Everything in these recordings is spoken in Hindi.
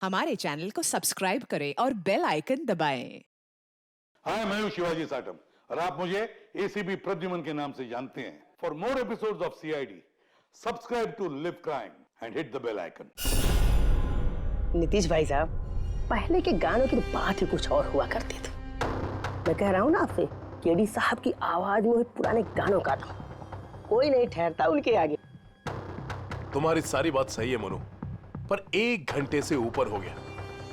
हमारे चैनल को सब्सक्राइब करें और बेल आइकन दबाएं। हाय, मैं हूं शिवाजी साटम और आप मुझे एसीपी प्रद्युमन के नाम से जानते हैं। For more episodes of CID, subscribe to Liv Crime and hit the bell icon. Nitish भाई साहब, पहले के गानों की तो बात ही कुछ और हुआ करती थी। मैं कह रहा हूँ ना आपसे, केडी साहब की आवाज में पुराने गानों का था, कोई नहीं ठहरता उनके आगे। तुम्हारी सारी बात सही है मोनू, पर 1 घंटे से ऊपर हो गया,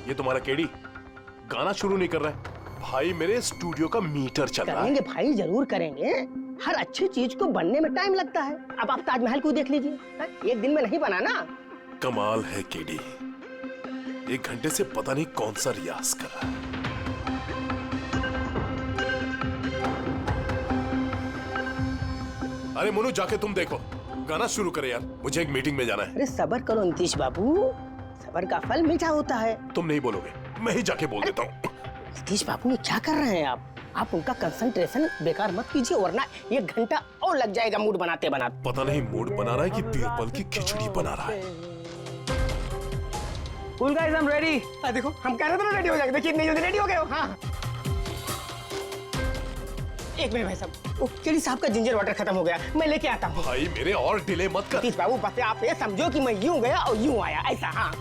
ये तुम्हारा केडी गाना शुरू नहीं कर रहा है। भाई मेरे स्टूडियो का मीटर चल रहा है। करेंगे भाई, जरूर करेंगे। हर अच्छी चीज को बनने में टाइम लगता है। अब आप ताजमहल को देख लीजिए, एक दिन में नहीं बना ना। कमाल है केडी, 1 घंटे से पता नहीं कौन सा रियाज कर रहा है। अरे मोनू, जाके तुम देखो, गाना शुरू करे यार, मुझे एक मीटिंग में जाना है। अरे सब्र करो नीतीश बाबू, सब्र का फल मीठा होता है। तुम नहीं बोलोगे, मैं ही जाके बोल देता हूँ। नीतीश बाबू ने क्या कर रहे हैं आप उनका कंसंट्रेशन बेकार मत कीजिए, वरना 1 घंटा और लग जाएगा मूड बनाते बनाते। पता नहीं मूड बना रहा है कि बीरबल की खिचड़ी बना रहा है। Cool guys, I'm ready। देखो, हम कह रहे थे ना रेडी हो जाएगा, देखिए इतनी जल्दी रेडी हो गए हो। हाँ, एक मिनट भाई साहब, वो केडी साहब का जिंजर वाटर खत्म हो गया, मैं लेके आता हूँ। भाई मेरे और डिले मत कर। नीतीश बाबू, बस आप ये समझो कि मैं यूं गया और यूं आया, ऐसा। हाँ,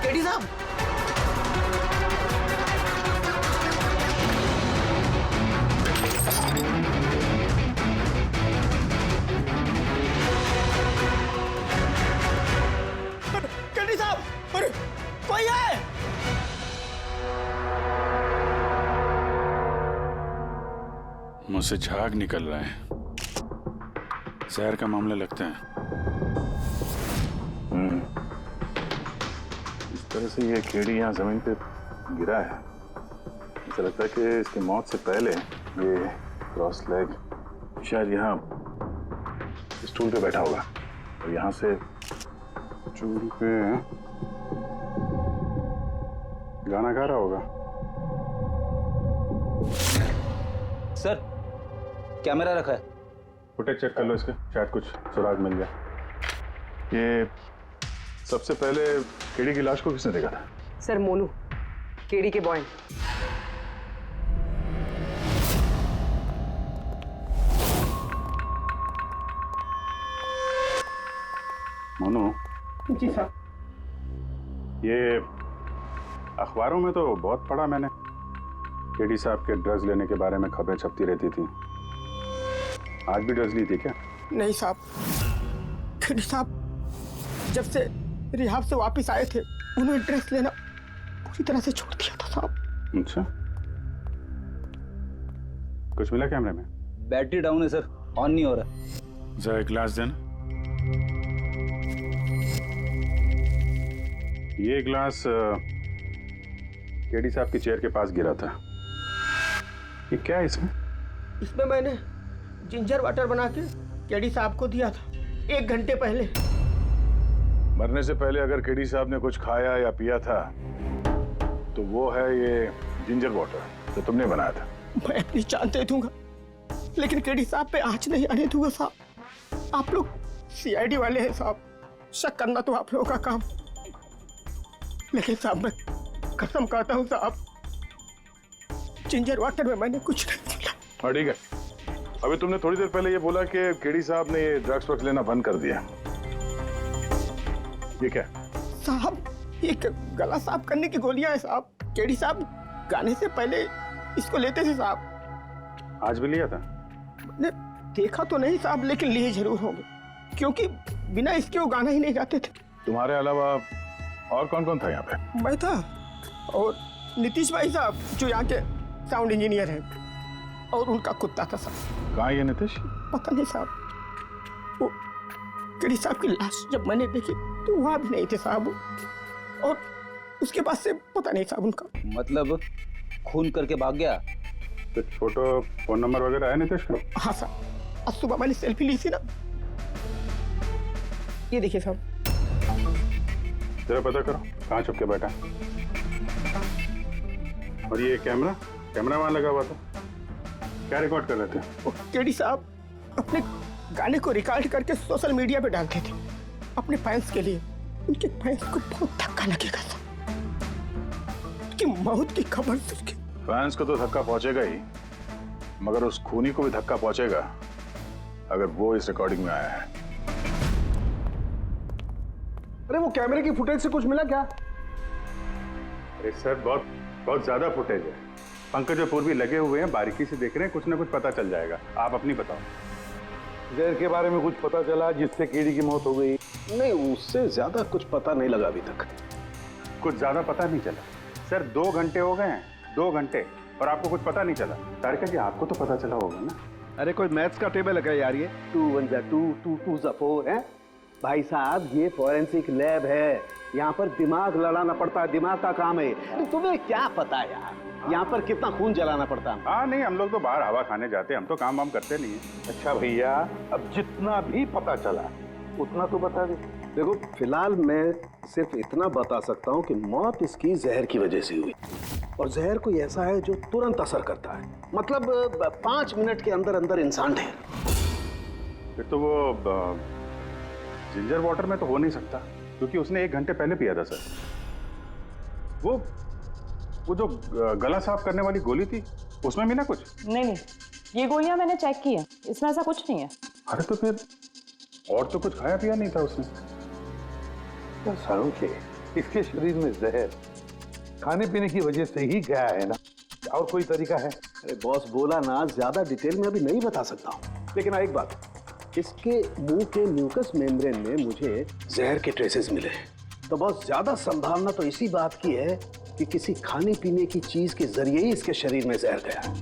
केडी साहब, केडी साहब, अरे कोई है? मुझसे झाग निकल रहा है, जहर का मामला लगता है। इस तरह से ये केडी यहाँ जमीन पे गिरा है, ऐसा लगता है कि इसकी मौत से पहले ये क्रॉस लेग शायद यहाँ स्टूल पे बैठा होगा और यहाँ से चूल पे गाना गा रहा होगा। सर, कैमरा रखा है, फुटेज चेक कर लो इसके, शायद कुछ सुराग मिल जाए। ये सबसे पहले केडी की लाश को किसने देखा था? सर, मोनू, केडी के बॉय। मोनू, जी साहब। ये अखबारों में तो बहुत पढ़ा मैंने, केडी साहब के ड्रग्स लेने के बारे में खबरें छपती रहती थी। आज भी ड्रग्स ली थी क्या? नहीं साहब, केडी साहब जब से रिहाब से वापस आए थे, उन्होंने ड्रग्स लेना पूरी तरह से छोड़ दिया था साहब। अच्छा, कुछ मिला कैमरे में? बैटरी डाउन है सर, ऑन नहीं हो रहा। जरा एक गिलास देना। ये ग्लास केडी साहब की चेयर के पास गिरा था। ये क्या है इसमें? इसमें मैंने जिंजर वाटर बना के केडी साहब को दिया था 1 घंटे पहले। मरने से पहले अगर केडी साहब ने कुछ खाया या पिया था तो वो है ये जिंजर वाटर जो तुमने बनाया था। मैं अपनी जान दे दूंगा, लेकिन केडी साहब पे आँच नहीं आने दूंगा साहब। आप लोग सीआईडी वाले हैं साहब, शक करना तो आप लोगों का काम, लेकिन साहब मैं कसम खाता हूँ साहब, जिंजर वाटर में मैंने कुछ नहीं मिला। हाँ ठीक है, अभी तुमने थोड़ी देर पहले ये बोला कि केडी साहब ने ये ड्रग्स वग्स लेना बंद कर दिया। ये क्या? साहब, ये गला साफ करने की गोलियां हैं साहब। केडी साहब गाने से पहले इसको लेते थे साहब। आज भी लिया था? मैंने देखा तो नहीं साहब, लेकिन लिए जरूर होंगे, क्योंकि बिना इसके वो गाना ही नहीं गाते थे। तुम्हारे अलावा और कौन कौन था यहाँ पे? मैं था और नीतीश भाई साहब जो यहाँ के साउंड इंजीनियर हैं, और उनका कुत्ता था साहब। कहाँ ये नीतीश? पता नहीं साहब, वो केडी साहब की लाश जब मैंने देखी तो वहां भी नहीं थे साहब, और उसके बाद से पता नहीं साहब उनका। मतलब खून करके भाग गया? कुछ फोटो फोन नंबर वगैरह है नीतीश का? हाँ साहब, आज सुबह मैंने सेल्फी ली थी ना, ये देखिए साहब। जरा पता करो कहाँ छुप के बैठा। और ये कैमरा वहां लगा हुआ था, क्या रिकॉर्ड कर रहे थे? वो केडी साहब अपने गाने को रिकॉर्ड करके सोशल मीडिया पे डालते थे अपने फैंस के लिए। उनके फैंस को बहुत धक्का लगेगा साहब, उनकी मौत की खबर सुन के। फैंस को तो धक्का पहुंचेगा ही, मगर उस खूनी को भी धक्का पहुंचेगा अगर वो इस रिकॉर्डिंग में आया है। अरे वो कैमरे की फुटेज से कुछ मिला क्या? अरे सर बहुत ज्यादा फुटेज है। पंकज और पूर्वी लगे हुए हैं, बारीकी से देख रहे हैं, कुछ ना कुछ पता चल जाएगा। आप अपनी बताओ। जहर के बारे में कुछ पता चला जिससे केडी की मौत हो गई? नहीं, उससे ज्यादा कुछ पता नहीं लगा अभी तक। कुछ ज्यादा पता नहीं चला सर, 2 घंटे हो गए हैं, 2 घंटे, और आपको कुछ पता नहीं चला। तारिका जी आपको तो पता चला होगा ना? अरे कोई मैथ्स का टेबल है यार, ये 2 1 जा 2 2 2 जा 4 है भाई साहब। ये फॉरेंसिक लैब है, यहाँ पर दिमाग लड़ाना पड़ता है, दिमाग का काम है। अरे तुम्हें क्या पता यार, यहाँ पर कितना खून जलाना पड़ता है? हाँ नहीं, हम लोग तो बाहर हवा खाने जाते हैं, हम तो काम वाम करते नहीं है। अच्छा भैया, अब जितना भी पता चला उतना तो बता दे। देखो फिलहाल मैं सिर्फ इतना बता सकता हूँ कि मौत इसकी जहर की वजह से हुई, और जहर कोई ऐसा है जो तुरंत असर करता है, मतलब 5 मिनट के अंदर अंदर इंसान ढेर। फिर तो वो जिंजर वाटर में तो हो नहीं सकता, क्योंकि उसने 1 घंटे पहले पिया था सर। वो जो गला साफ करने वाली गोली थी उसमें भी ना कुछ? नहीं, ये गोलियां मैंने चेक की है, इसमें ऐसा कुछ नहीं है। अरे तो फिर और तो कुछ खाया पिया नहीं था उसने? सारों के इसके शरीर में जहर खाने पीने की वजह से ही गया है ना, और कोई तरीका है? अरे बॉस बोला ना, ज्यादा डिटेल में अभी नहीं बता सकता हूँ, लेकिन एक बात, इसके मुंह के म्यूकस मेम्ब्रेन में मुझे जहर के ट्रेसेस मिले हैं। तो बहुत ज्यादा संभावना तो इसी बात की है कि किसी खाने पीने की चीज के जरिए ही इसके शरीर में जहर गया।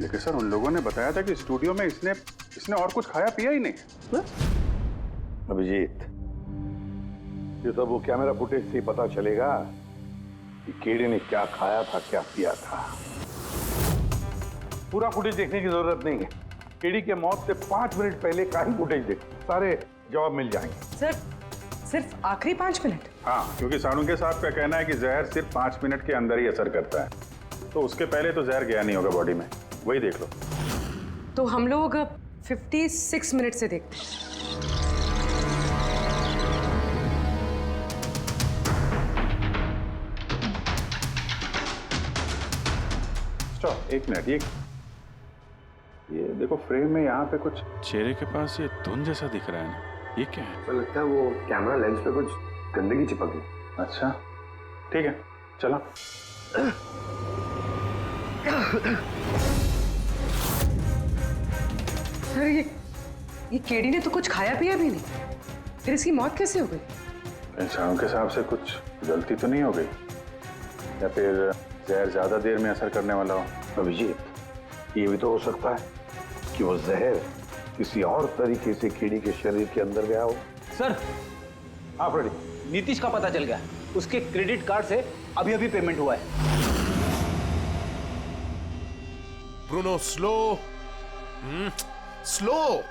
लेकिन सर उन लोगों ने बताया था कि स्टूडियो में इसने और कुछ खाया पिया ही नहीं। अभिजीत, ये सब वो कैमरा फुटेज से ही पता चलेगा कि केडी ने क्या खाया था, क्या पिया था। पूरा फुटेज देखने की जरूरत नहीं है, केडी के मौत से 5 मिनट पहले का ही फुटेज देख, सारे जवाब मिल जाएंगे। सर सिर्फ आखिरी 5 मिनट? हाँ, क्योंकि साणुंके साहब का कहना है कि जहर सिर्फ 5 मिनट के अंदर ही असर करता है, तो उसके पहले तो जहर गया नहीं होगा बॉडी में, वही देख लो। तो हम लोग 56 मिनट से देखते हैं। स्टॉप, 1 मिनट, ये देखो फ्रेम में यहाँ पे कुछ चेहरे के पास ये धुन जैसा दिख रहा है ना, ये क्या है? तो लगता है वो कैमरा लेंस पे कुछ गंदगी चिपक गई। अच्छा ठीक है, चलो। सर ये केडी ने तो कुछ खाया पिया भी नहीं, फिर इसकी मौत कैसे हो गई? इंसानों के हिसाब से कुछ गलती तो नहीं हो गई, या फिर जहर ज्यादा देर में असर करने वाला हो? अभिजीत, ये भी तो हो सकता है कि वो जहर किसी और तरीके से केडी के शरीर के अंदर गया हो। सर, हाँ फ्रेडी, नीतीश का पता चल गया, उसके क्रेडिट कार्ड से अभी अभी पेमेंट हुआ है। Bruno slow, slow,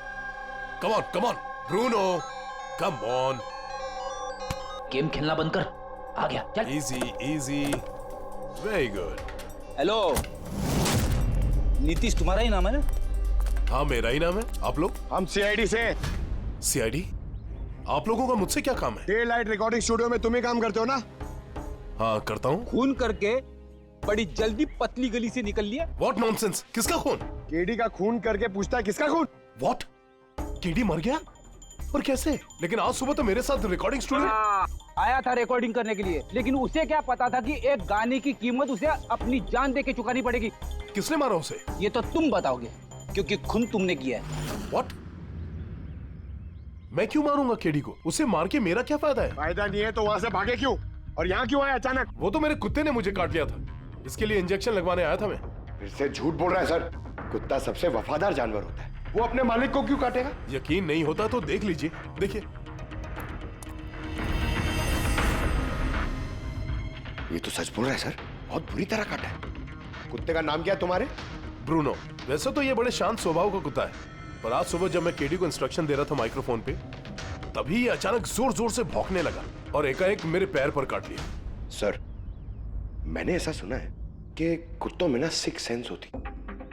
come on Bruno, come on. Game खेलना बंद कर, आ गया, चल। Easy, very good. Hello, Nitish तुम्हारा ही नाम है ना? हाँ मेरा ही नाम है। आप लोग? हम सीआईडी से। सीआईडी? आप लोगों का मुझसे क्या काम है? डे लाइट रिकॉर्डिंग स्टूडियो में तुम ही काम करते हो ना? हाँ करता हूँ। खून करके बड़ी जल्दी पतली गली से निकल लिया। What nonsense? किसका खून? केडी का खून करके पूछता है किसका खून? What? केडी मर गया? और कैसे? लेकिन आज सुबह तो मेरे साथ रिकॉर्डिंग स्टूडियो आया था रिकॉर्डिंग करने के लिए, लेकिन उसे क्या पता था कि एक गाने की कीमत उसे अपनी जान दे के चुकानी पड़ेगी। किसने मारा उसे? ये तो तुम बताओगे, क्योंकि खून तुमने किया है। What? मैं क्यों मारूंगा केडी को? उसे मार के मेरा क्या फायदा है? फायदा नहीं है तो वहाँ से भागे क्यों? और यहाँ क्यों आया अचानक? वो तो मेरे कुत्ते ने मुझे काट लिया था, इसके लिए इंजेक्शन लगवाने आया था मैं। फिर से झूठ बोल रहा है सर। कुत्ता सबसे वफादार जानवर होता है, वो अपने मालिक को क्यों काटेगा? यकीन नहीं होता तो देख लीजिए, देखिए ये तो सच बोल रहा है सर, बहुत बुरी तरह काटा है। कुत्ते का नाम क्या है तुम्हारे? ब्रूनो। वैसे तो ये बड़े शांत स्वभाव का कुत्ता है, पर आज सुबह जब मैं केडी को इंस्ट्रक्शन दे रहा था माइक्रोफोन पे, तभी ये अचानक जोर जोर से भौंकने लगा और एकाएक मेरे पैर पर काट लिया। सर, मैंने ऐसा सुना है कि कुत्तों में ना सिक्स सेंस होती,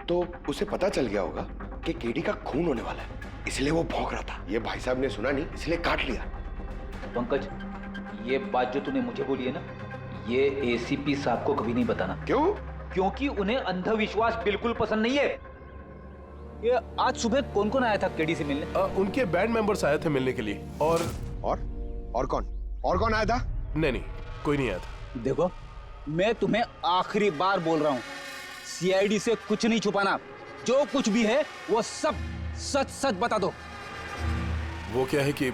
तो उसे पता चल गया होगा कि केडी का खून होने वाला है, इसलिए वो भौंक रहा था। ये भाई साहब ने सुना नहीं, इसलिए काट लिया। पंकज, ये बात जो तूने मुझे बोली है ना, ये एसीपी साहब को कभी नहीं बताना। क्यों? क्योंकि उन्हें अंधविश्वास बिल्कुल पसंद नहीं है। ये आज सुबह कौन कौन आया था केडी से मिलने? उनके बैंड मेंबर्स आए थे मिलने के लिए। और कौन आया था? नहीं, कोई नहीं आया था। देखो, मैं तुम्हें आखिरी बार बोल रहा हूँ, सीआईडी से कुछ नहीं छुपाना। जो कुछ भी है वो सब सच सच बता दो। वो क्या है कि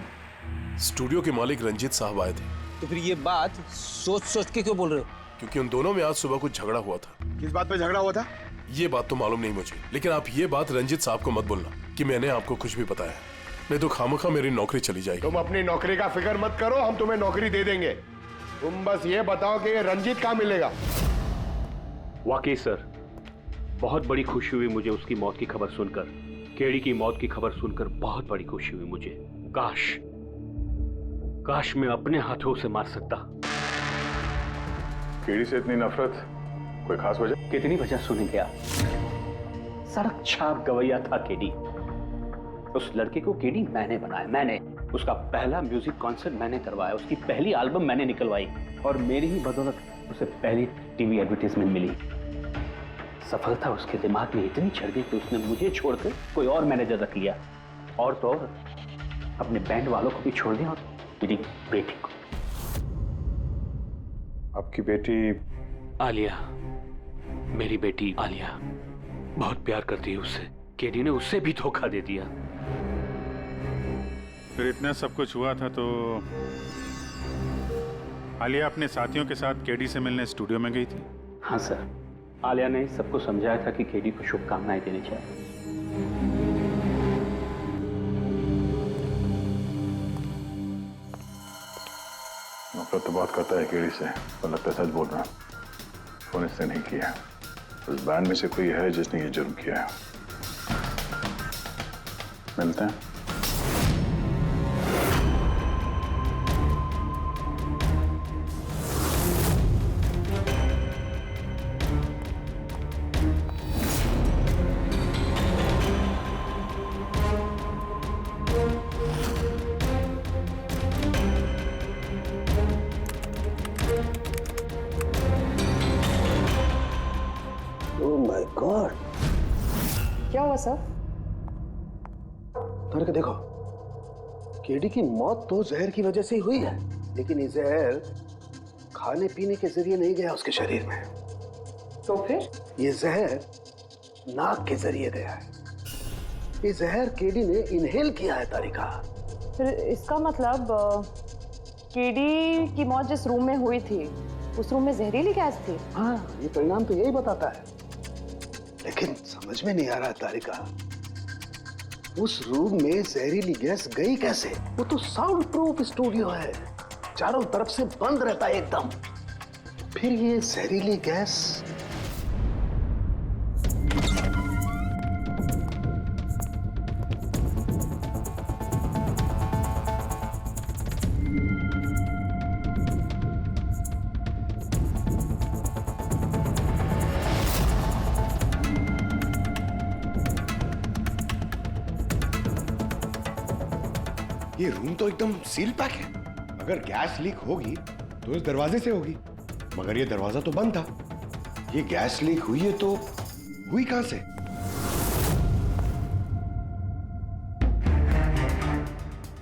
स्टूडियो के मालिक रंजीत साहब आए थे। तो फिर ये बात सोच सोच के क्यों बोल रहे हो? क्योंकि उन दोनों में आज सुबह कुछ झगड़ा हुआ था। किस बात पे झगड़ा हुआ था? ये बात तो मालूम नहीं मुझे, लेकिन आप ये बात रंजीत साहब को मत बोलना कि मैंने आपको कुछ भी बताया, नहीं तो खामखा मेरी नौकरी चली जाएगी। तुम अपनी नौकरी का फिक्र मत करो, हम तुम्हें नौकरी दे देंगे। तुम बस ये बताओ कि ये रंजीत कहाँ मिलेगा। वाकई सर, बहुत बड़ी खुशी हुई मुझे उसकी मौत की खबर सुनकर। केडी की मौत की खबर सुनकर बहुत बड़ी खुशी हुई मुझे। काश मैं अपने हाथों उसे मार सकता। केडी से इतनी नफरत, कोई खास वजह? कितनी वजह सुनेंगे आप? सड़क छाप गवैया था केडी। उस लड़के को केडी मैंने बनाया, मैंने। उसका पहला म्यूजिक कॉन्सर्ट मैंने करवाया, उसकी पहली एल्बम मैंने निकलवाई, और मेरी ही बदौलत उसे पहली टीवी एडवर्टाइजमेंट मिली। सफलता उसके दिमाग में इतनी चढ़ गई कि उसने मुझे छोड़कर कोई और मैनेजर रख लिया, और तो और अपने बैंड वालों को भी छोड़ दिया, और मेरी बेटी को। आपकी बेटी आलिया, मेरी बेटी आलिया बहुत प्यार करती है उससे। केडी ने उससे भी धोखा दे दिया। फिर इतना सब कुछ हुआ था तो आलिया अपने साथियों के साथ केडी से मिलने स्टूडियो में गई थी? हाँ सर, आलिया ने सबको समझाया था कि केडी को शुभकामनाएं देनी चाहिए। नफरत तो बहुत करता है केडी से, पर लगता है सच बोल रहा। फोन इससे नहीं किया। उस बैंड में से कोई है जिसने ये जुर्म किया है। मिलते हैं। गॉड, क्या हुआ सर? करके देखो, केडी की मौत तो जहर की वजह से ही हुई है, लेकिन ये जहर खाने पीने के जरिए नहीं गया उसके शरीर में। तो फिर? ये जहर नाक के जरिए गया है। ये जहर केडी ने इनहेल किया है तारिका। फिर इसका मतलब केडी की मौत जिस रूम में हुई थी, उस रूम में जहरीली गैस थी? हाँ, ये परिणाम तो यही बताता है, लेकिन समझ में नहीं आ रहा तारिका, उस रूम में जहरीली गैस गई कैसे? वो तो साउंड प्रूफ स्टूडियो है, चारों तरफ से बंद रहता है एकदम। फिर ये जहरीली गैस ये रूम तो एकदम सील पैक है। अगर गैस लीक होगी तो इस दरवाजे से होगी, मगर ये दरवाजा तो बंद था। ये गैस लीक हुई है तो हुई कहां से?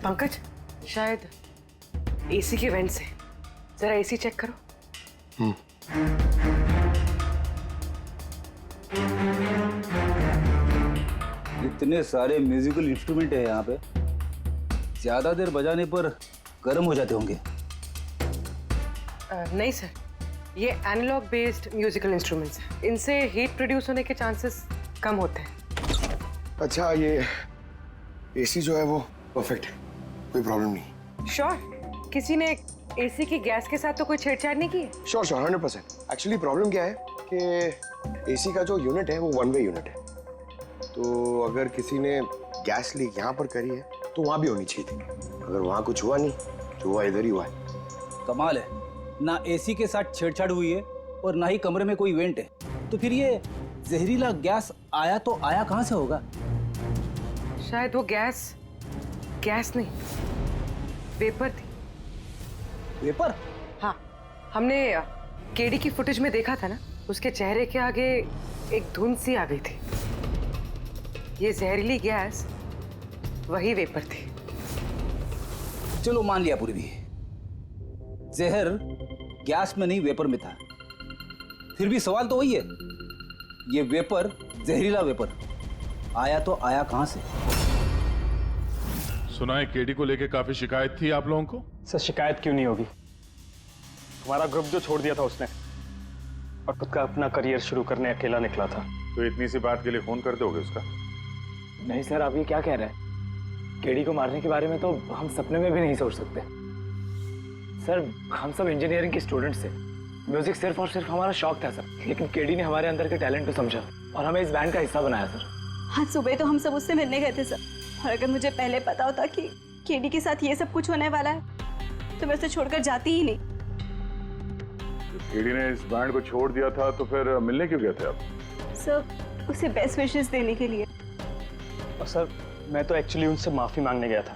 पंकज, शायद एसी के वेंट से। जरा एसी चेक करो। इतने सारे म्यूजिकल इंस्ट्रूमेंट है यहाँ पे, ज्यादा देर बजाने पर गर्म हो जाते होंगे। नहीं सर, ये एनालॉग बेस्ड म्यूजिकल इंस्ट्रूमेंट्स हैं। इनसे हीट प्रोड्यूस होने के चांसेस कम होते हैं। अच्छा, ये एसी जो है वो परफेक्ट है, कोई प्रॉब्लम नहीं? श्योर, किसी ने एसी की गैस के साथ तो कोई छेड़छाड़ नहीं की? श्योर 100%। एक्चुअली प्रॉब्लम क्या है कि एसी का जो यूनिट है वो 1 वे यूनिट है, तो अगर किसी ने गैस लीक यहाँ पर करी है तो वहाँ भी होनी चाहिए थी। अगर वहाँ कुछ हुआ नहीं तो हुआ इधर ही हुआ है। कमाल है, ना एसी के साथ छेड़छाड़ हुई है और ना ही कमरे में कोई वेंट है, तो फिर ये जहरीला गैस आया तो आया कहाँ से होगा? शायद वो गैस नहीं, वेपर थी। वेपर? हाँ, हमने केडी की फुटेज में देखा था ना, उसके चेहरे के आगे एक धुंध सी आ गई थी। ये जहरीली गैस वही वेपर थी। चलो मान लिया पूर्वी, जहर गैस में नहीं वेपर में था, फिर भी सवाल तो वही है, ये वेपर, जहरीला वेपर आया तो आया कहां से? सुना है केडी को लेके काफी शिकायत थी आप लोगों को? सर शिकायत क्यों नहीं होगी, हमारा ग्रुप जो छोड़ दिया था उसने और खुद का अपना करियर शुरू करने अकेला निकला था। तो इतनी सी बात के लिए फोन कर दोगे उसका? नहीं सर, आप ये क्या कह रहे हैं? केडी को मारने के बारे में तो हम सपने में भी नहीं सोच सकते। सर हम सब इंजीनियरिंग के स्टूडेंट्स थे, म्यूजिक सिर्फ और सिर्फ हमारा शौक था सर, लेकिन केडी ने हमारे अंदर के टैलेंट को समझा और हमें इस बैंड का हिस्सा बनाया सर। आज सुबह तो हम सब उससे मिलने गए थे सर, और अगर मुझे पहले पता होता कि केडी के साथ ये सब कुछ होने वाला है तो मैं उसे छोड़कर जाती ही नहीं। केडी ने इस बैंड को छोड़ दिया था तो फिर मिलने क्यों गए थे आप? सर उसे बेस्ट विशेस देने के लिए। और सर मैं तो एक्चुअली उनसे माफी मांगने गया था।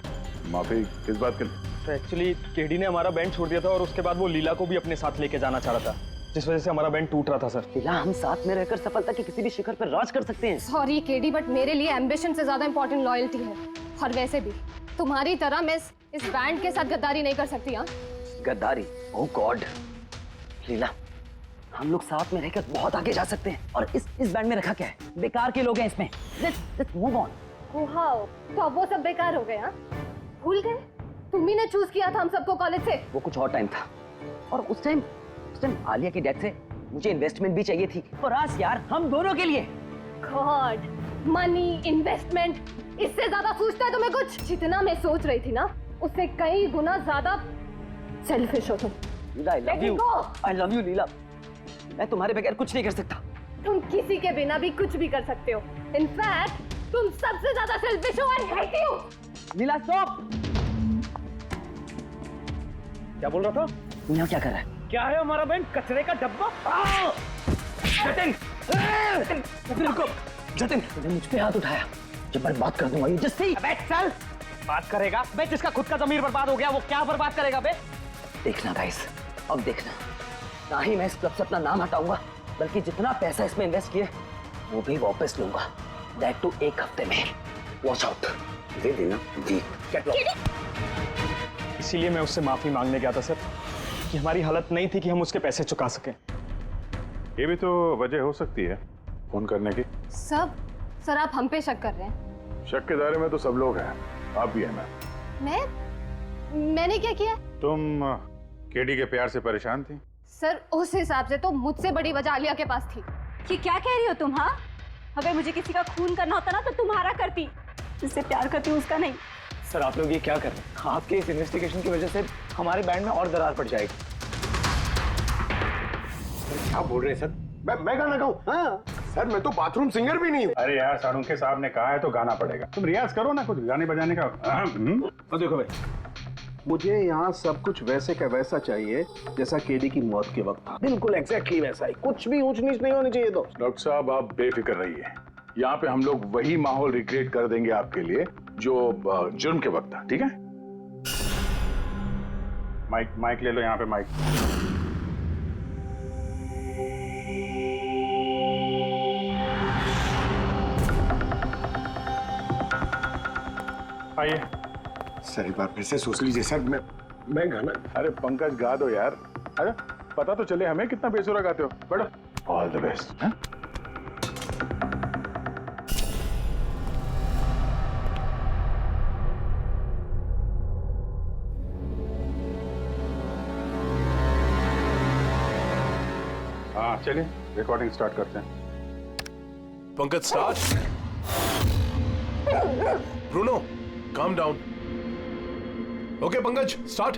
माफी किस बात के? तो एक्चुअली केडी ने हमारा बैंड छोड़ दिया था और उसके बाद वो लीला को भी अपने साथ लेके जाना चाह रहा था, जिस वजह से हमारा बैंड टूट रहा था सर। लीला, हम साथ में रहकर सफलता के किसी भी शिखर पर राज कर सकते हैं। सॉरी केडी, बट मेरे लिए एम्बिशन से ज्यादा इंपॉर्टेंट लॉयल्टी है, और वैसे भी तुम्हारी तरह मैं इस बैंड के साथ गद्दारी नहीं कर सकती। हाँ, गद्दारी? ओह गॉड लीला, हम लोग साथ में रहकर बहुत आगे जा सकते हैं, और इस बैंड में रखा क्या है? बेकार के लोग हैं इसमें। Let's move on. तो अब वो सब बेकार हो गए? हाँ, भूल गए? तुम ही ने चूज किया था हम सबको कॉलेज से। वो कुछ और टाइम था, और उस टाइम आलिया की डेथ से मुझे इन्वेस्टमेंट भी चाहिए थी, और आज यार हम दोनों के लिए। गॉड, मनी, इन्वेस्टमेंट, इससे ज्यादा सोचता है तुम्हें कुछ? जितना मैं सोच रही थी ना, उससे कई गुना ज्यादा सेल्फिश हो तुम। लीला, I love you लीला, मैं तुम्हारे बगैर कुछ नहीं कर सकता। तुम किसी के बिना भी कुछ भी कर सकते हो। इनफैक्ट तुम सबसे ज्यादा सेल्फिश हो। I hate you। Leela stop. क्या बोल रहा था? यहाँ क्या कर रहा है? क्या है हमारा बैंड? कचरे का डब्बा? जतिन, रुको। जतिन, तूने मुझ पे हाथ उठाया, जब मैं बात कर दूंगा जस्सी। अबे चल, बात करेगा बे? जिसका खुद का ज़मीर बर्बाद हो गया वो क्या बर्बाद करेगा बे? देखना गाइस, अब देखना, ना ही मैं इस क्लब से अपना नाम हटाऊंगा, बल्कि जितना पैसा इसमें इन्वेस्ट किए वो भी वापस लूंगा, दैट टू 1 हफ्ते में। Watch out. दे देना जी। इसीलिए मैं उससे माफी मांगने गया था सर, कि हमारी हालत नहीं थी कि हम उसके पैसे चुका सकें। ये भी तो वजह हो सकती है फोन करने की। सर आप हम पे शक कर रहे हैं? शक के दायरे में तो सब लोग हैं, आप भी है ना। मैंने क्या किया? तुम केडी के प्यार से परेशान थी? सर उस हिसाब से तो मुझसे बड़ी वजह आलिया के पास थी। कि क्या कह रही हो तुम? हाँ, अगर मुझे किसी का खून करना होता ना तो तुम्हारा करती, जिससे प्यार करती हूँ उसका नहीं। सर आप लोग ये क्या कर रहे हैं? आपके इस इन्वेस्टिगेशन की वजह से हमारे बैंड में और दरार पड़ जाएगी। क्या बोल रहे हैं सर? मैं गाना गाऊं? हाँ सर, मैं तो बाथरूम सिंगर भी नहीं हूँ। अरे यार, सारुंखे साहब ने कहा है तो गाना पड़ेगा, तुम रियाज करो ना कुछ गाने बजाने का। तो देखो भाई, मुझे यहाँ सब कुछ वैसे का वैसा चाहिए जैसा केडी की मौत के वक्त था, बिल्कुल एग्जैक्टली वैसा ही, कुछ भी ऊंच नीच नहीं होनी चाहिए। तो डॉक्टर साहब आप बेफिक्र रहिए, यहाँ पे हम लोग वही माहौल रिक्रिएट कर देंगे आपके लिए जो जुर्म के वक्त था, ठीक है? माइक ले लो, यहाँ पे माइक। आइए सर, एक बार फिर से सोच लीजिए सर। मैं गाना। अरे पंकज गा दो यार, अरे पता तो चले हमें कितना बेसुरा गाते हो। बैठो, ऑल द बेस्ट। हाँ चलिए रिकॉर्डिंग स्टार्ट करते हैं। Pankaj start. Bruno calm down. Okay Pankaj start.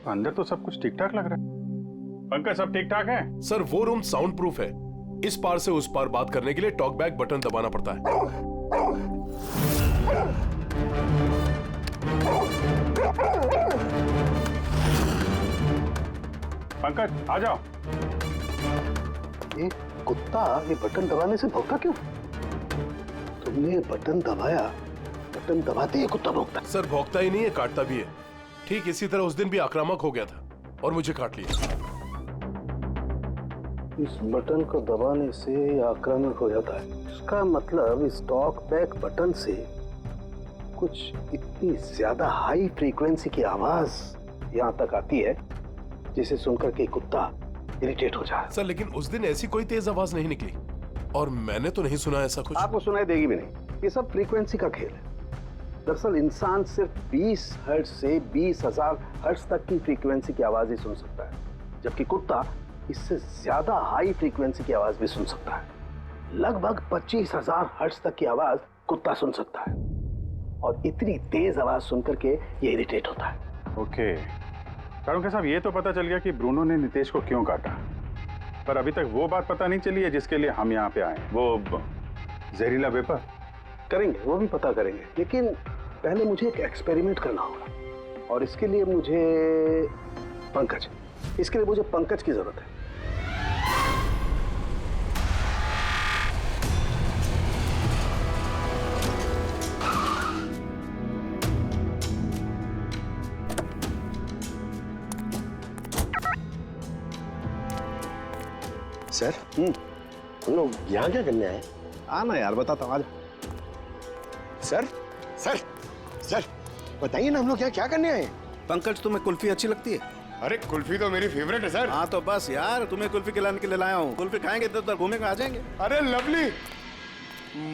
अंदर तो सब कुछ ठीक ठाक लग रहा है। पंकज, सब ठीक ठाक है? सर वो रूम साउंड प्रूफ है। इस पार से उस पार बात करने के लिए टॉक बैक बटन दबाना पड़ता है। पंकज आ जाओ। ये कुत्ता ये बटन दबाने से भौंकता क्यों? तुमने ये बटन दबाया, बटन दबाते ही कुत्ता भौंकता। सर भौंकता ही नहीं है, काटता भी है। ठीक इसी तरह उस दिन भी आक्रामक हो गया था और मुझे काट लिया। इस बटन को दबाने से आक्रामक हो जाता है। इसका मतलब इस टॉक बैक बटन से कुछ इतनी ज्यादा हाई फ्रीक्वेंसी की आवाज यहाँ तक आती है जिसे सुनकर के कुत्ता इरिटेट हो जाए। सर लेकिन उस दिन ऐसी कोई तेज आवाज नहीं निकली और मैंने तो नहीं सुना ऐसा कुछ। आपको सुनाई देगी भी नहीं, ये सब फ्रीक्वेंसी का खेल है। दरअसल इंसान सिर्फ 20 हर्ट्ज से 20,000 हर्ट्ज तक की फ्रीक्वेंसी की आवाज ही सुन सकता है, जबकि कुत्ता इससे ज्यादा हाई फ्रीक्वेंसी की आवाज भी सुन सकता है। लगभग 25,000 हर्ट्ज तक की आवाज कुत्ता सुन सकता है और इतनी तेज आवाज सुनकर के ये इरिटेट होता है। ओके कारुंके साहब, ये तो पता चल गया कि ब्रूनो ने नितेश को क्यों काटा, पर अभी तक वो बात पता नहीं चली है जिसके लिए हम यहाँ पे आए। वो जहरीला वेपर करेंगे, वो भी पता करेंगे, लेकिन पहले मुझे एक एक्सपेरिमेंट करना होगा और इसके लिए मुझे पंकज की जरूरत है। सर हम लोग यहाँ क्या करने आए? आना यार, बताता हूँ। सर सर सर बताइए ना, हम लोग यहाँ क्या करने आए? पंकज, तुम्हें कुल्फी अच्छी लगती है? अरे कुल्फी तो मेरी फेवरेट है सर। हाँ तो बस यार, तुम्हें कुल्फी खिलाने के लिए लाया हूँ। कुल्फी खाएंगे तो उधर घूमेंगे, आ जाएंगे। अरे लवली,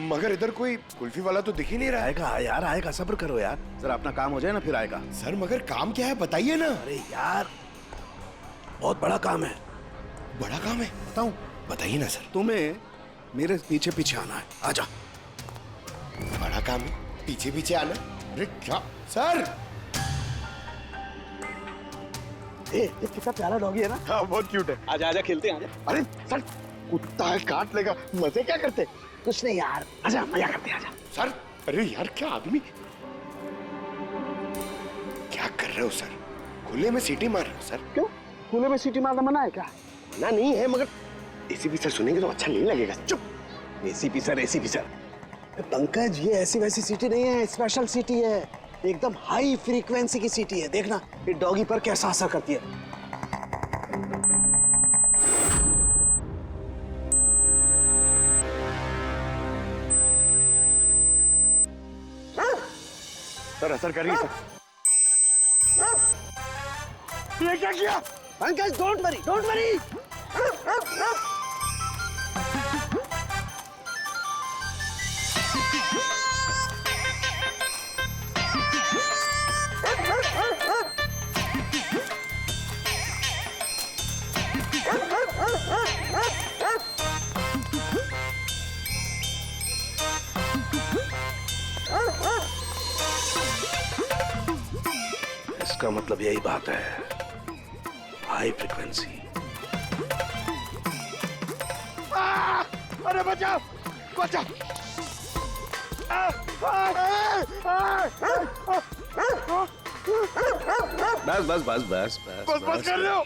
मगर इधर कोई कुल्फी वाला तो दिख ही नहीं रहा है। आएगा यार, आएगा, सब्र करो यार, जरा अपना काम हो जाए ना फिर आएगा। सर मगर काम क्या है बताइए ना। अरे यार बहुत बड़ा काम है। बड़ा काम है? बताऊं? बताइए ना सर। तुम्हें मेरे पीछे पीछे आना है, आजा। बड़ा काम है, पीछे पीछे आना? अरे क्या सर? ये कितना प्यारा डॉगी है ना। हाँ बहुत क्यूट है। आजा आजा, खेलते हैं, आजा। अरे सर कुत्ता है, काट लेगा। मजे क्या करते? कुछ नहीं यार, आजा मजा करते हैं, आजा। सर अरे यार क्या आदमी, क्या कर रहे हो सर? खुले में सीटी मार रहे हो सर? क्यों, खुले में सीटी मारना मना है क्या? मना नहीं है, मगर एसीपी सर सुनेंगे तो अच्छा नहीं लगेगा। चुप। ACP sir. पंकज, ये ऐसी वैसी सीटी नहीं है, स्पेशल सीटी है, एकदम हाई फ्रीक्वेंसी की सीटी है। देखना ये डॉगी पर कैसा असर करती है। सर असर कर रही है सर। ये क्या किया? Pankaj don't worry. इसका मतलब यही बात है, हाई फ्रीक्वेंसी। अरे बचाओ बचाओ। बस कर रहे हो?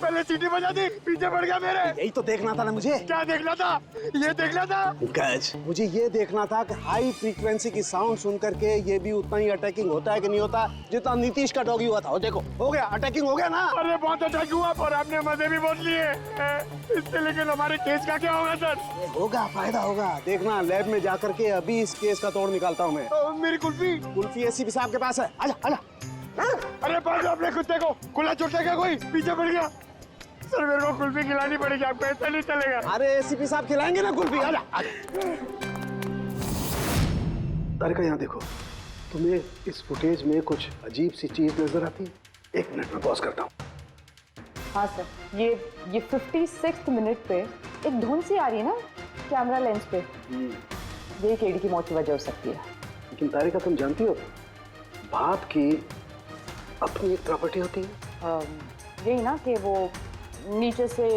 पहले सीटी बजा दी, पीछे पड़ गया मेरे। यही तो देखना था ना मुझे। क्या देखना था? ये देखना था पंकज, मुझे ये देखना था कि हाई फ्रीक्वेंसी की साउंड सुन करके ये भी उतना ही अटैकिंग होता है कि नहीं होता जितना नीतीश का डॉगी हुआ था। देखो हो गया, अटैकिंग हो गया ना। अरे बहुत अटैक हुआ और आपने मजे भी बहुत लिए इससे, लेकिन हमारे केस का क्या होगा सर? होगा, फायदा होगा। देखना लैब में जाकर के अभी इस केस का तोड़ निकालता हूँ मैं। मेरी कुल्फी एसीपी साहब के पास है, आजा आजा। अरे बाजू अपने कुत्ते को, खुला छोटा क्या कोई पीछे पड़ गया। सर मेरे को कुल्फी खिलानी पड़ेगी, आपको ऐसा नहीं चलेगा। अरे एसीपी साहब खिलाएंगे ना कुल्फी, आजा आजा। तारिका यहाँ देखो, तुम्हें इस फुटेज में कुछ अजीब सी चीज नजर आती है? 1 मिनट में पॉज करता हूँ। हाँ सर, ये 56th मिनट पे एक धुन सी आ रही है ना कैमरा लेंस पे, ये केडी की मौत की वजह हो सकती है। लेकिन तारिका तुम जानती हो, बाप की अपनी एक प्रॉपर्टी होती है यही ना कि वो नीचे से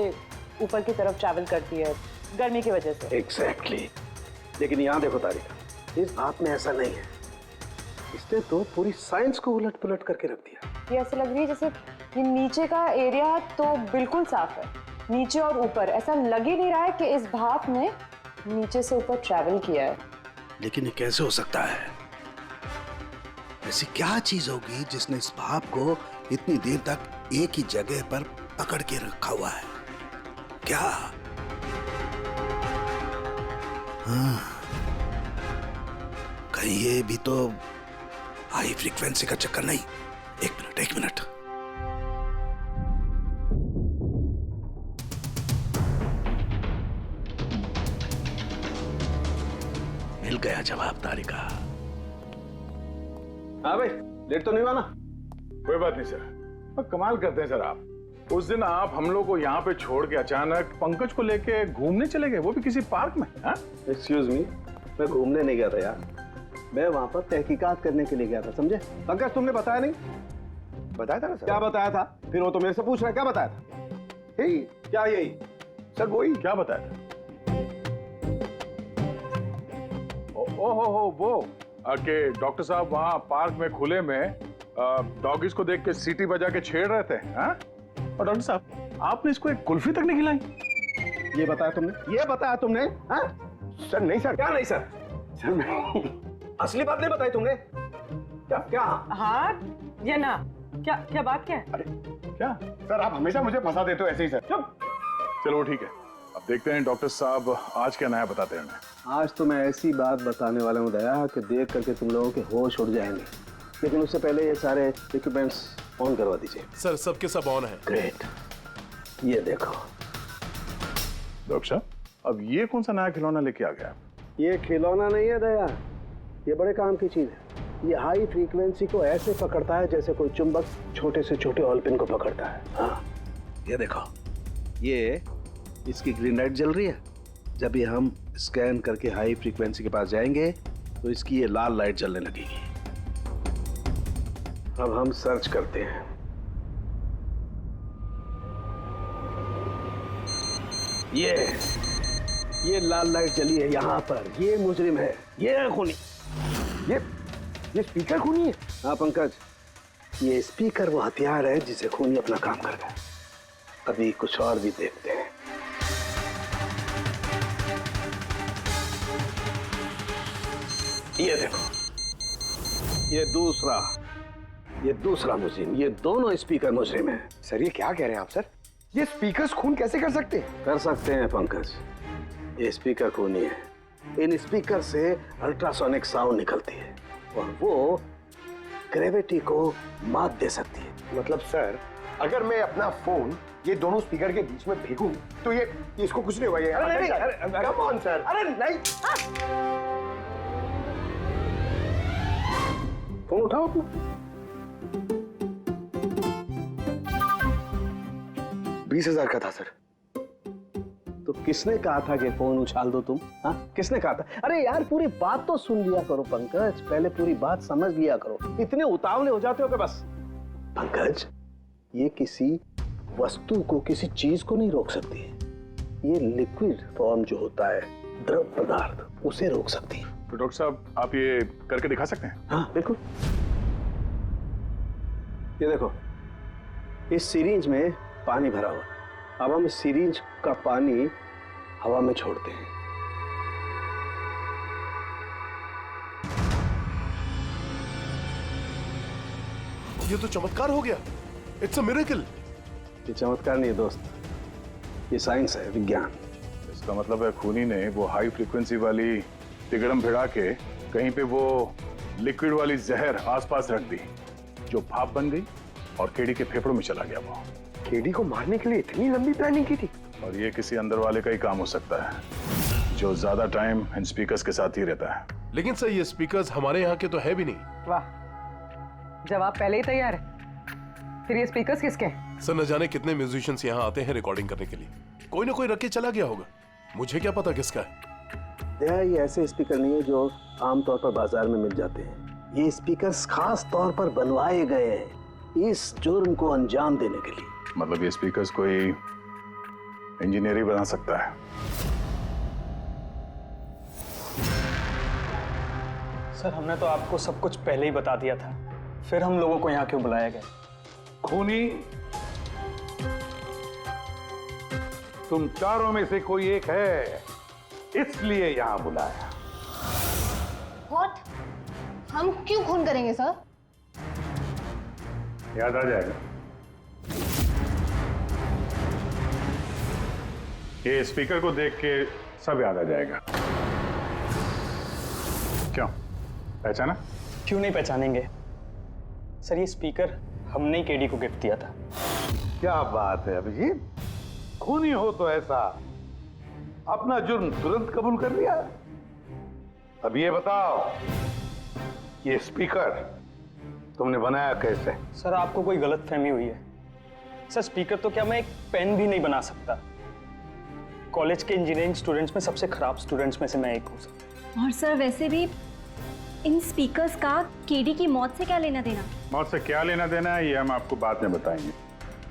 ऊपर की तरफ ट्रैवल करती है गर्मी की वजह से। एग्जैक्टली। लेकिन यहाँ देखो तारिका, इस भाप में ऐसा नहीं है। इसने तो पूरी साइंस को उलट पुलट करके रख दिया। ये ऐसा लग रही है जैसे ये नीचे का एरिया तो बिल्कुल साफ है, नीचे और ऊपर ऐसा लग ही नहीं रहा है कि इस भाप ने नीचे से ऊपर ट्रैवल किया है। लेकिन ये कैसे हो सकता है? ऐसी क्या चीज होगी जिसने इस भाप को इतनी देर तक एक ही जगह पर पकड़ के रखा हुआ है? क्या? हाँ, कहीं ये भी तो हाई फ्रीक्वेंसी का चक्कर नहीं? एक मिनट। मिल गया जवाब तारिका। हाँ भाई, लेट तो नहीं हुआ ना? कोई बात नहीं सर। कमाल करते हैं सर आप। उस दिन आप हम लोग को यहाँ पे छोड़ के अचानक पंकज को लेके घूमने चले गए, वो भी किसी पार्क में। एक्सक्यूज मी, मैं घूमने नहीं गया था यार, मैं वहां पर तहकीकात करने के लिए गया था, समझे? पंकज तुमने बताया नहीं? बताया था ना सर। क्या बताया था? फिर वो तो मेरे से पूछ रहा है, क्या बताया था? यही। क्या यही? सर वही। क्या बताया था? वो कि डॉक्टर साहब वहाँ पार्क में खुले में डॉगीज को देख के सीटी बजा के छेड़ रहे थे। हाँ? और डॉक्टर साहब आपने इसको एक कुल्फी तक नहीं खिलाई। ये बताया तुमने? ये बताया तुमने? हाँ? सर नहीं सर। क्या नहीं सर? सर नहीं, असली बात नहीं बताई तुमने। क्या? हाँ या ना? क्या बात क्या है? अरे क्या सर, आप हमेशा मुझे फंसा देते हो ऐसे ही सर। चलो ठीक है, अब देखते हैं डॉक्टर साहब आज क्या नया बताते हैं। आज तो मैं ऐसी बात बताने वाला हूँ दया कि देख करके तुम लोगों के होश उड़ जाएंगे। लेकिन उससे पहले ये सारे इक्विपमेंट्स ऑन करवा दीजिए। सर सबके सब ऑन है। ग्रेट। ये देखो डॉक्टर साहब, अब ये कौन सा नया खिलौना लेके आ गया? ये खिलौना नहीं है दया, ये बड़े काम की चीज है। ये हाई फ्रीक्वेंसी को ऐसे पकड़ता है जैसे कोई चुंबक छोटे से छोटे ऑलपिन को पकड़ता है। हाँ, ये देखो, ये इसकी ग्रीन लाइट जल रही है। जब ये हम स्कैन करके हाई फ्रीक्वेंसी के पास जाएंगे तो इसकी ये लाल लाइट जलने लगेगी। अब हम सर्च करते हैं। ये लाल लाइट जली है यहाँ पर। ये मुजरिम है, ये है खूनी। ये स्पीकर खूनी है। हाँ पंकज, ये स्पीकर वो हथियार है जिसे खूनी अपना काम कर रहा है। अभी कुछ और भी देखते हैं। ये देखो, ये दूसरा मुजरिम। ये दोनों स्पीकर मुजरिम हैं। सर ये क्या कह रहे हैं आप सर? ये स्पीकर्स खून कैसे कर सकते हैं? कर सकते हैं पंकज, ये स्पीकर खूनी है। इन स्पीकर से अल्ट्रासोनिक साउंड निकलती है और वो ग्रेविटी को मात दे सकती है। मतलब सर, अगर मैं अपना फोन ये दोनों स्पीकर के बीच में फेंकूं तो ये इसको कुछ नहीं होगा। अरे नहीं, कम ऑन सर। अरे नहीं, फोन उठाओ अपना। 20,000 का था सर। तो किसने कहा था कि फोन उछाल दो तुम? हाँ, किसने कहा था? अरे यार पूरी बात तो सुन लिया करो पंकज, पहले पूरी बात समझ लिया करो। इतने उतावले हो जाते हो कि बस। पंकज, ये किसी वस्तु को, किसी चीज को नहीं रोक सकती है। ये लिक्विड फॉर्म जो होता है, द्रव पदार्थ, उसे रोक सकती है। तो डॉक्टर साहब आप ये करके दिखा सकते हैं? हाँ बिल्कुल। ये देखो, इस सिरिंज में पानी भरा हुआ। अब हम इस सिरिंज का पानी हवा में छोड़ते हैं। ये तो चमत्कार हो गया। It's a miracle. ये चमत्कार नहीं है दोस्त, ये साइंस है, विज्ञान। इसका मतलब है खूनी ने वो हाई फ्रीक्वेंसी वाली तिगड़म भिड़ा के कहीं पे वो लिक्विड वाली जहर आसपास रख दी, जो भाप बन गई और केडी के फेफड़ों में चला गया। वो केडी को मारने के लिए इतनी लंबी प्लानिंग की थी। और ये किसी अंदर वाले का ही काम हो सकता है, जो ज्यादा टाइम इन स्पीकर्स के साथ ही रहता है। लेकिन सर ये स्पीकर्स हमारे यहाँ के तो है भी नहीं। वाह, जवाब पहले ही तैयार है। फिर ये स्पीकर्स किसके हैं? सर न जाने कितने म्यूजिशियंस यहाँ आते हैं रिकॉर्डिंग करने के लिए, कोई ना कोई रख के चला गया होगा। मुझे क्या पता किसका है। ये ऐसे स्पीकर नहीं है जो आमतौर पर बाजार में मिल जाते हैं। ये स्पीकर्स खास तौर पर बनवाए गए हैं इस जुर्म को अंजाम देने के लिए। मतलब ये स्पीकर्स कोई इंजीनियर ही बना सकता है। सर हमने तो आपको सब कुछ पहले ही बता दिया था, फिर हम लोगों को यहाँ क्यों बुलाया गया? खूनी, तुम चारों में से कोई एक है, इसलिए यहां बुलाया। व्हाट? हम क्यों खून करेंगे सर? याद आ जाएगा। ये स्पीकर को देख के सब याद आ जाएगा। क्यों, पहचाना? क्यों नहीं पहचानेंगे सर, ये स्पीकर हमने ही केडी को गिफ्ट दिया था। क्या बात है अभिजीत, खूनी हो तो ऐसा अपना जुर्म तुरंत कबूल कर लिया। अब ये बताओ, ये स्पीकर तुमने बनाया कैसे? सर आपको कोई गलतफहमी हुई है। सर स्पीकर तो क्या मैं एक पेन भी नहीं बना सकता। कॉलेज के इंजीनियरिंग स्टूडेंट्स में सबसे खराब स्टूडेंट्स में से मैं एक हूँ सर। और सर वैसे भी इन स्पीकर्स का केडी की मौत से क्या लेना देना? मौत से क्या लेना देना है ये हम आपको बाद में बताएंगे।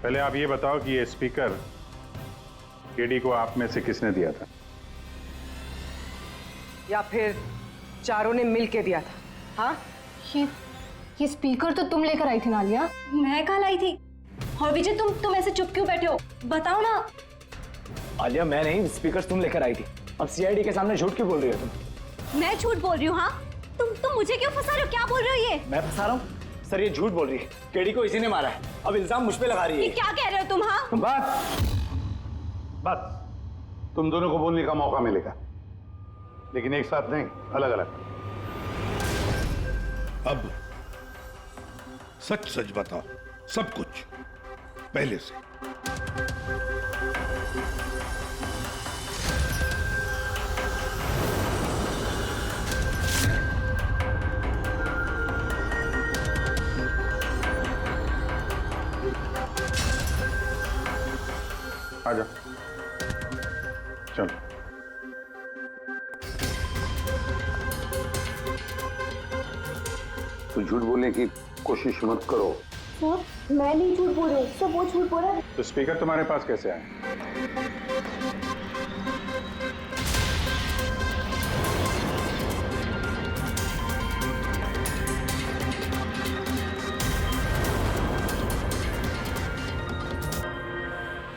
पहले आप ये बताओ कि ये स्पीकर केडी को आप में से किसने दिया था? या फिर चारों ने मिल के दिया था? हाँ, ये स्पीकर तो तुम लेकर आई थी नालिया। मैं कहाँ लाई थी? और विजय तुम ऐसे चुप क्यों बैठे हो? बताओ ना। आलिया मैं नहीं, स्पीकर तुम लेकर आई थी। अब सीआईडी के सामने झूठ क्यों बोल रही हो तुम? मैं झूठ बोल रही हूँ? हाँ, तुम मुझे क्यों फंसा रहे हो? क्या बोल रहे हो ये? मैं फंसा रहा हूँ? सर ये झूठ बोल रही है, केडी को इसी ने मारा है। अब इल्जाम मुझ पे लगा रही है। ये क्या कह रहे हो तुम? हाँ बस तुम दोनों को बोलने का मौका मिलेगा, लेकिन एक साथ नहीं, अलग अलग। अब सच सच बताओ, सब कुछ पहले से। आजा, चलो। तो झूठ बोलने की कोशिश मत करो। सर मैं नहीं झूठ बोल रही हूँ, सब वो झूठ बोल रहा है। तो स्पीकर तुम्हारे पास कैसे आए?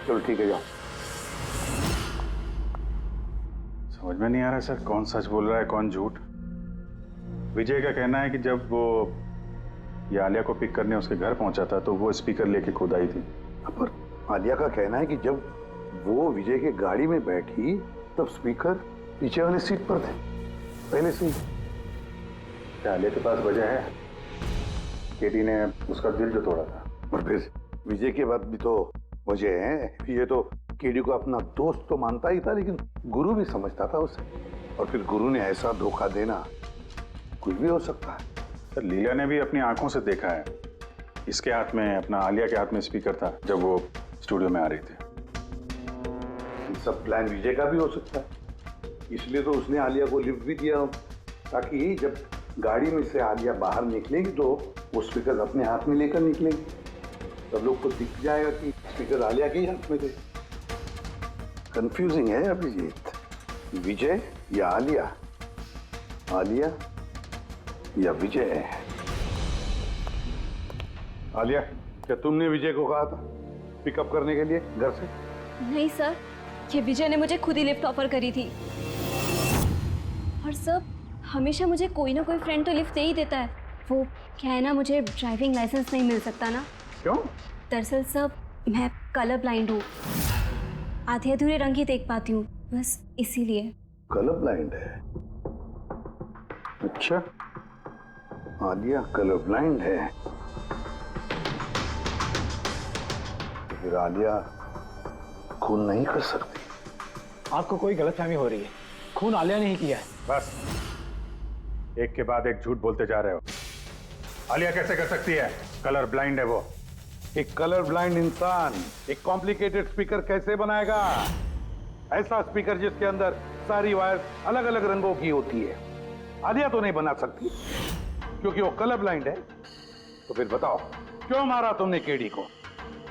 चलो ठीक है, जाओ। समझ में नहीं आ रहा सर, कौन सच बोल रहा है कौन झूठ। विजय का कहना है कि जब वो ये आलिया को पिक करने उसके घर पहुंचा था तो वो स्पीकर लेके खुद आई थी। पर आलिया का कहना है कि जब वो विजय के गाड़ी में बैठी तब स्पीकर पीछे वाली सीट पर थे पहले से। क्या आलिया के पास वजह है? केडी ने उसका दिल जो तोड़ा था। और फिर विजय के बाद भी तो वजह है। ये तो केडी को अपना दोस्त तो मानता ही था, लेकिन गुरु भी समझता था उसे। और फिर गुरु ने ऐसा धोखा देना, कुछ भी हो सकता है। सर लीला ने भी अपनी आंखों से देखा है, इसके हाथ में, अपना आलिया के हाथ में स्पीकर था जब वो स्टूडियो में आ रही थी। ये सब प्लान विजय का भी हो सकता है, इसलिए तो उसने आलिया को लिफ्ट भी दिया, ताकि जब गाड़ी में से आलिया बाहर निकलेगी तो वो स्पीकर अपने हाथ में लेकर निकलेगी। सब लोग को दिख जाएगा कि स्पीकर आलिया के ही हाथ में थे। कंफ्यूजिंग है अभिजीत, विजय या आलिया, आलिया या विजय। आलिया, क्या तुमने विजय को कहा था पिकअप करने के लिए घर से? नहीं सर, ये विजय ने मुझे खुद ही लिफ्ट ऑफर करी थी। और सर हमेशा मुझे कोई ना कोई फ्रेंड तो लिफ्ट दे ही देता है। वो क्या है ना, मुझे ड्राइविंग लाइसेंस नहीं मिल सकता ना। क्यों? दरअसल सर मैं कलर ब्लाइंड हूँ, आधे अधूरे रंग ही देख पाती हूँ, बस इसीलिए। कलर ब्लाइंड है? अच्छा, आलिया कलर ब्लाइंड है, तो फिर आलिया खून नहीं कर सकती। आपको कोई गलतफहमी हो रही है, खून आलिया ने ही किया है। बस एक के बाद एक झूठ बोलते जा रहे हो। आलिया कैसे कर सकती है? कलर ब्लाइंड है वो। एक कलर ब्लाइंड इंसान एक कॉम्प्लिकेटेड स्पीकर कैसे बनाएगा? ऐसा स्पीकर जिसके अंदर सारी वायर अलग अलग रंगों की होती है, आलिया तो नहीं बना सकती क्योंकि वो कलर ब्लाइंड है। तो फिर बताओ क्यों मारा तुमने केडी को?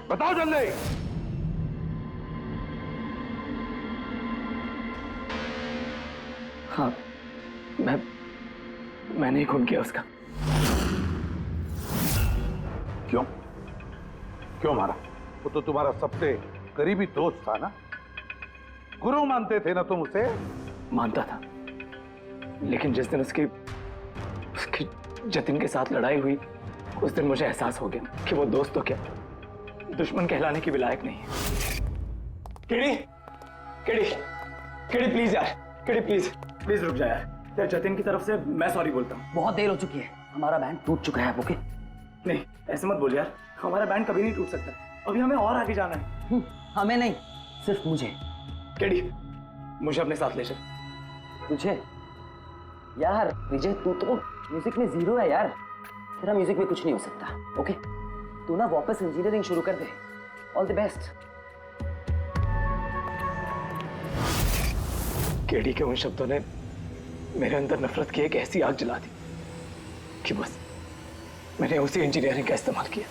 बताओ जल्दी। हाँ, मैंने ही खून किया उसका। क्यों? क्यों मारा? वो तो तुम्हारा सबसे करीबी दोस्त था ना? गुरु मानते थे ना तुम उसे? मानता था, लेकिन जिस दिन उसकी जतिन के साथ लड़ाई हुई, उस दिन मुझे एहसास हो गया कि वो दोस्त तो क्या, दुश्मन कहलाने की भी लायक नहीं है। केडी, केडी, केडी प्लीज यार, केडी प्लीज रुक जा यार। तेरे जतिन की तरफ से मैं सॉरी बोलता हूँ। बहुत देर हो चुकी है, हमारा बैंड टूट चुका है। ओके नहीं, ऐसे मत बोल यार, हमारा बैंड कभी नहीं टूट सकता। अभी हमें और आगे जाना है। हमें नहीं, सिर्फ मुझे। केडी, मुझे अपने साथ ले चल। तुझे? यार विजय, तू तो म्यूजिक में जीरो है यार, तेरा म्यूजिक में कुछ नहीं हो सकता। ओके, तू ना वापस इंजीनियरिंग शुरू कर दे। All the best. केडी के उन शब्दों ने मेरे अंदर नफरत की एक ऐसी आग जला दी कि बस मैंने उसी इंजीनियरिंग का इस्तेमाल किया।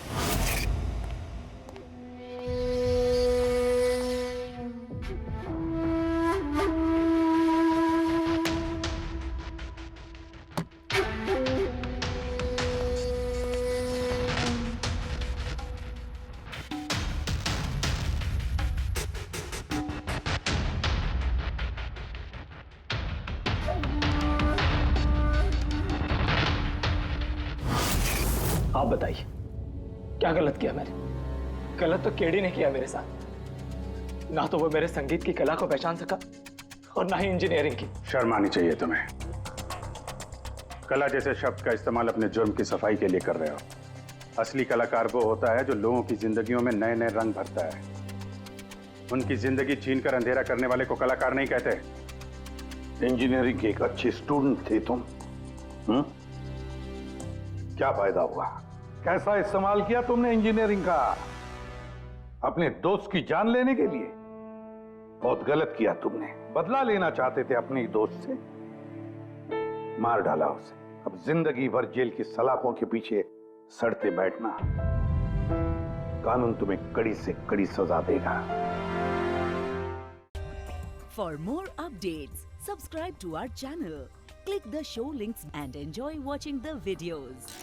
आप बताइए, क्या गलत किया मैंने? गलत तो केडी ने किया मेरे साथ। ना तो वो मेरे संगीत की कला को पहचान सका और ना ही इंजीनियरिंग की। शर्म आनी चाहिए तुम्हें। कला जैसे शब्द का इस्तेमाल अपने जुर्म की सफाई के लिए कर रहे हो। असली कलाकार वो होता है जो लोगों की जिंदगियों में नए नए रंग भरता है। उनकी जिंदगी छीनकर अंधेरा करने वाले को कलाकार नहीं कहते। इंजीनियरिंग के एक अच्छे स्टूडेंट थे तुम। क्या फायदा हुआ? कैसा इस्तेमाल किया तुमने इंजीनियरिंग का? अपने दोस्त की जान लेने के लिए? बहुत गलत किया तुमने। बदला लेना चाहते थे अपने दोस्त से, मार डाला उसे। अब जिंदगी भर जेल की सलाखों के पीछे सड़ते बैठना। कानून तुम्हें कड़ी से कड़ी सजा देगा। For more updates, subscribe to our channel, click the show links and enjoy watching the videos.